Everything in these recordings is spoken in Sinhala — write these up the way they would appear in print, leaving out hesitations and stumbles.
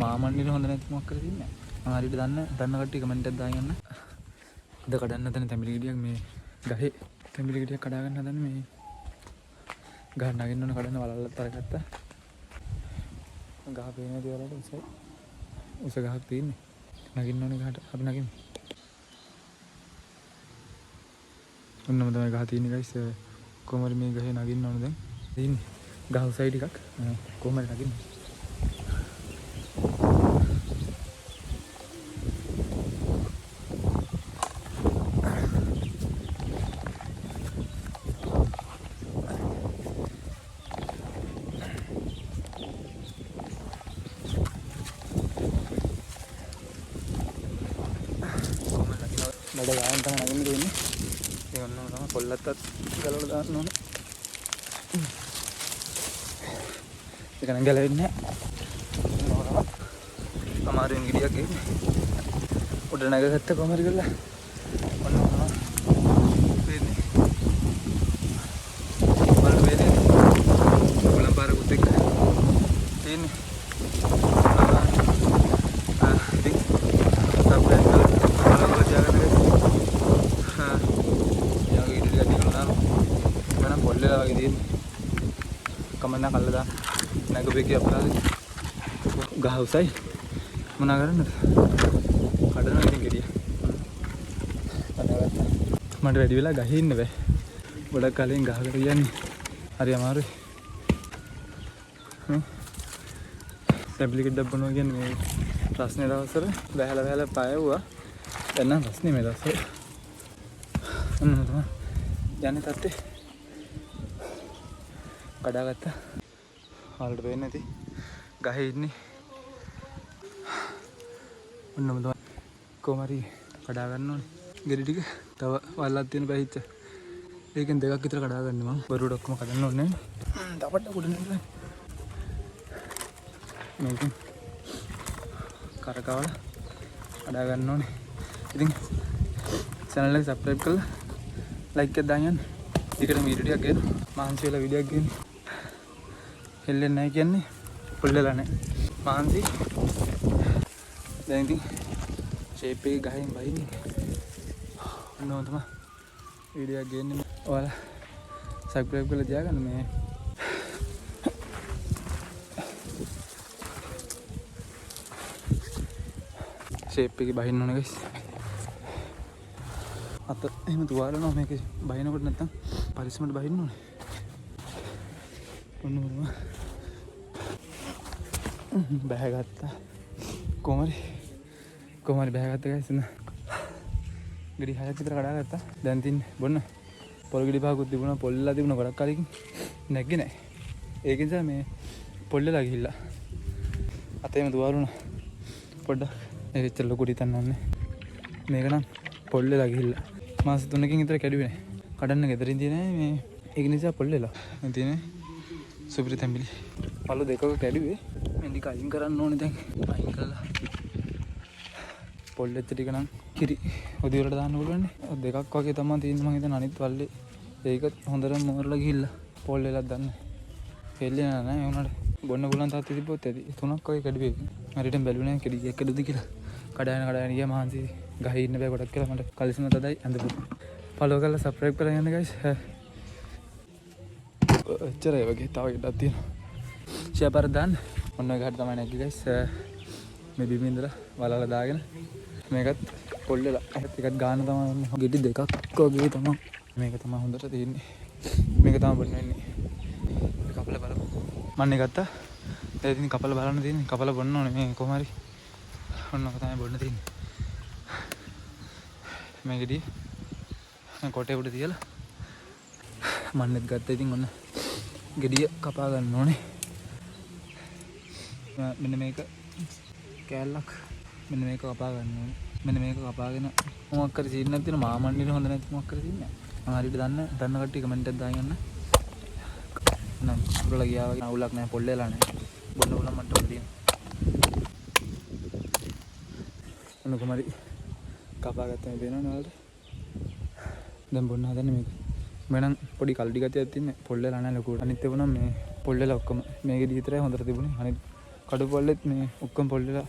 මාමණ්ඩින හොඳ නැති මොකක් කරලා තින්නේ. මම හරියට දන්න කට්ටිය කමෙන්ට් එකක් දාගෙන යන්න. අද කඩන්න හදන තැඹිලි ගෙඩියක් මේ ගහේ තැඹිලි ගෙඩියක් කඩා ගන්න හදන මේ ගහ නගින්න ඕන කඩන්න වලල්ලත් අරගත්තා. ගහ පේන දේ වලට උස ගහක් තියෙන්නේ. නගින්න ඕනේ ගහට අපි නගින්න. ඔන්නම තමයි ගහ තියෙන්නේ guys. කොහමද මේ ගහේ නගින්න ඕන දැන්? තියෙන්නේ. ගහ උසයි ටිකක්. කොහමද නගින්නේ? බඩ ගාන තමයි නගින්න දෙන්නේ. ඒ ඔන්නම තමයි පොල්ලත්තත් ගලවලා දාන්න ඕනේ. ඒක නම් ගැලවෙන්නේ නැහැ. අමාරුවෙන් ගෙඩියක් එන්නේ. උඩ නැගගත්ත කොහමද කරලා. ඔන්න තමයි වෙන්නේ. බලන්න වෙන්නේ. උලම් පාරකුත් එක්ක තියෙන්නේ. ඉතින් සබ්ස්ක්‍රයිබ් කරලා පොල්ලලා වගේ තියෙන්නේ. කමන්න කල්ලා දාන්න. නැගපෙකේ අපරාධ. ගහ උසයි. මොනා කරන්නද? කඩනවා ඉතින් ගෙඩිය. මට වැඩි වෙලා ගහේ ඉන්න බෑ. ගොඩක් කාලෙන් ගහකට යන්නේ. හරි අමාරුයි. සැබ්ලිකට් දබ්බනවා කියන්නේ මේ ප්‍රශ්නේ දවස්වල බහැලා පායවුවා. දැන් නම් ප්‍රශ්නේ මේ දවස්වල. ඔන්න තමයි. යන්නේ තත්ත්වේ. කඩාගත්තා. හාල්ට පේන්නේ නැති. ගහේ ඉන්නේ. ඔන්නම තමයි. කොහොම හරි කඩා ගන්න ඕනේ. ගෙඩි ටික තව වල්ලක් තියෙන පැහිච්ච. ඒකෙන් දෙකක් විතර කඩා ගන්න මම. බරුඩ ඔක්කොම කඩන්න ඕනේ. තපට්ට කුඩ නෙලා. මේකෙන් කරකවල කඩා ගන්න ඕනේ. ඉතින් channel එක subscribe කරලා like එකක් දාන්න යන්න. ඊකට වීඩියෝ ටිකක් ගේන්න. මහන්සි වෙලා වීඩියෝ එකක් ගේන්න. හෙල්ලෙන්නේ නැහැ කියන්නේ පොල්ලලා නැහැ. මහන්සි. දැන් ඉතින් ෂේප් එක ගහින් බහින්නේ. ඔන්නෝ තමයි වීඩියෝ එකක් ගේන්නේ. ඔයාලා subscribe කරලා තියාගන්න මේ ෂේප් එකේ බහින්න ඕනේ guys. අත එහෙම තුවාලනවා මේකේ බහිනකොට නැත්තම් පරිස්සමට බහින්න ඕනේ. ඔන්න බෑගත්තා. කොහමද බෑගත්තා guys. ගෙඩි 6ක් විතර කඩා ගත්තා. දැන් තින්නේ බොන්න. පොල් ගෙඩි පහකුත් තිබුණා. පොල්ලලා තිබුණා ගොඩක් කාලෙකින්. නැග්ගේ නැහැ. ඒක නිසා මේ පොල්ලලා ගිහිල්ලා. අතේම තුවාලුණා. පොඩ්ඩක් මේක ඉතින් ලොකු ඩිතන් නන්නේ. මේක නම් පොල්ලලා ගිහිල්ලා. මාස 3කින් විතර කැඩුවේ නැහැ. කඩන්න ගෙදරින් තියනේ මේ ඒක නිසා පොල්ලලා. මම තියනේ සුපිරි තැඹිලි. පළු දෙකක කැඩුවේ. මේ ටික අයින් කරන්න ඕනේ දැන්. අයින් කළා. පොල්ලෙච්ච ටික නම් කිරි හොදි වලට දාන්න පුළුවන් නේ. දෙකක් වගේ තමයි තියෙන්නේ මම හිතන අනිත් වල්ලේ. ඒක හොඳටම මෝරලා ගිහිල්ලා පොල්ලෙලක් දාන්න. හෙල්ලේ නෑ ඒ උනාට බොන්න පුළුවන් තාත්තේ තිබ්බොත් ඇති. 3ක් වගේ කැඩුවේ. හරියටම බැලුවේ නෑ කෙඩි එකකද කියලා. කඩායන ගියා මහන්සි. ගහේ ඉන්න බෑ ගොඩක් කියලා මට කලිසම තදයි ඇඳපු. ෆලෝ කරලා subscribe කරලා යන්න guys. එච්චරයි වගේ තව එකක් තියෙනවා. ෂෙයා පාර දාන්න. ඔන්න ඔය ගහට තමයි නැග්ගේ guys. මේ බිම ඉඳලා වලලා දාගෙන මේකත් පොල්ලලා එකත් ගාන තමයි ගෙඩි දෙකක් වගේ තමයි. මේක තමයි හොඳට තියෙන්නේ. මේක තමයි බොන්න වෙන්නේ. කපලා බලමු. මම ගත්තා. ඒ ඉතින් කපලා බලන්න තියෙන්නේ. කපලා බොන්න ඕනේ මේ කොහොම හරි. ඔන්න ඔක තමයි බොන්න තියෙන්නේ. මේ ගෙඩි කොටේ උඩ තියලා මන්නෙත් ගත්තා. ඉතින් ඔන්න ගෙඩිය කපා ගන්න ඕනේ. මෙන්න මේක කෑල්ලක්. මෙන්න මේක කපා ගන්න ඕනේ. මෙන්න මේක කපාගෙන මොකක් හරි සීන් නැති තියෙන මාමණ්ඩින හොඳ නැති මොකක් හරි තියෙන්නේ. මම හරියට දන්න කට්ටිය කමෙන්ට් එකක් දාන්න. නම් පුරලා ගියා වගේ අවුලක් නැහැ. පොල්ලේලා නැහැ. බොන්න උලම් මට්ටම තියෙන. ඔන්න කොහමද කපා ගත්තා මේ පේනවනේ ඔයාලට. දැන් බොන්න හදන්නේ මේක. මම පොඩි කල්ඩි ගතියක් තියෙන්නේ. පොල්ලේලා නැහැ ලොකුට. අනිත් ඒවා නම් මේ පොල්ලේලා ඔක්කොම මේකේ විතරයි හොඳට තිබුණේ. අනිත් කඩු පොල්ලෙත් මේ ඔක්කොම පොල් වෙලා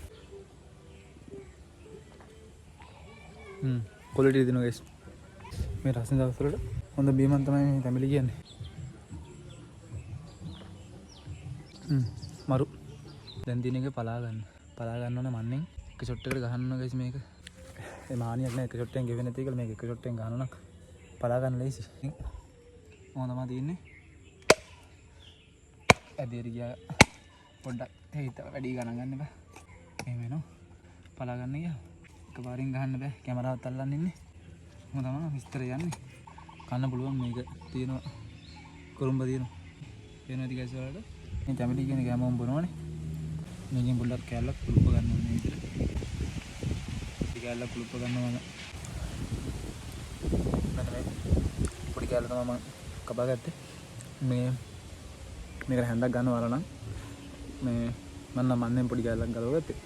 ක්වොලිටි දිනවා ගයිස්. මේ රස්නේ දවස් වලට හොඳ බීමක් තමයි මේ තැඹිලි කියන්නේ. මරු දැන් දින එක පලා ගන්න ඕන මන්නෙන් එක ෂොට් එකකට ගහන්න ඕන ගයිස් මේක. ඒ මානියක් නෑ එක ෂොට් එකෙන් ගෙවෙන්නේ නැති කියලා මේක එක ෂොට් එකෙන් ගහනවා නම් පලා ගන්න ලේසි. මොන තමයි තියෙන්නේ. ඇදේරි ගියා පොඩ්ඩක් හිත වැඩි ගණන් ගන්න බෑ. එහෙම වෙනවා. පලා ගන්න ගියා. එකපාරින් ගහන්න බෑ. කැමරාවත් අල්ලන්න ඉන්නේ. මොන තමයි විස්තර යන්නේ. කන්න පුළුවන් මේක තියෙනවා. කුරුම්බ තියෙනවා. වෙන ඇති ගයිස් වලට. මේ තැඹිලි කියන එක හැමෝම බොනවනේ. මේකෙන් පොඩ්ඩක් කැල්ලක් කුළුප්ප ගන්න ඕනේ මේ විදිහට. පොඩි කැල්ලක් කුළුප්ප ගන්නවා මම. මෙන්න මේ පොඩි කැල්ල තමයි මම කපා ගත්තේ. මේකට හැන්දක් ගන්නවා නම් මේ මම මන්නෙන් පොඩි කැල්ලක් ගලව ගත්තේ.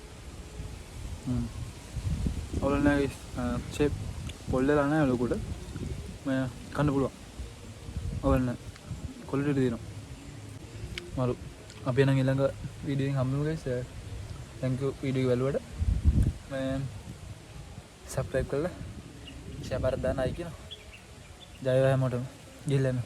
ඔලනේ ෂේප් පොල්ලලා නැහැ ලොකුට. මම කන්න පුළුවන්. ඔලනේ ක්වොලිටි දෙනවා. මරු අපි නම් ඊළඟ වීඩියෝ එකෙන් හම්බෙමු guys. thank you වීඩියෝ එක බලුවට. මම subscribe කරලා share කරලා දාන්න අය කියනවා. ජය වේවා හැමෝටම. ගිහින්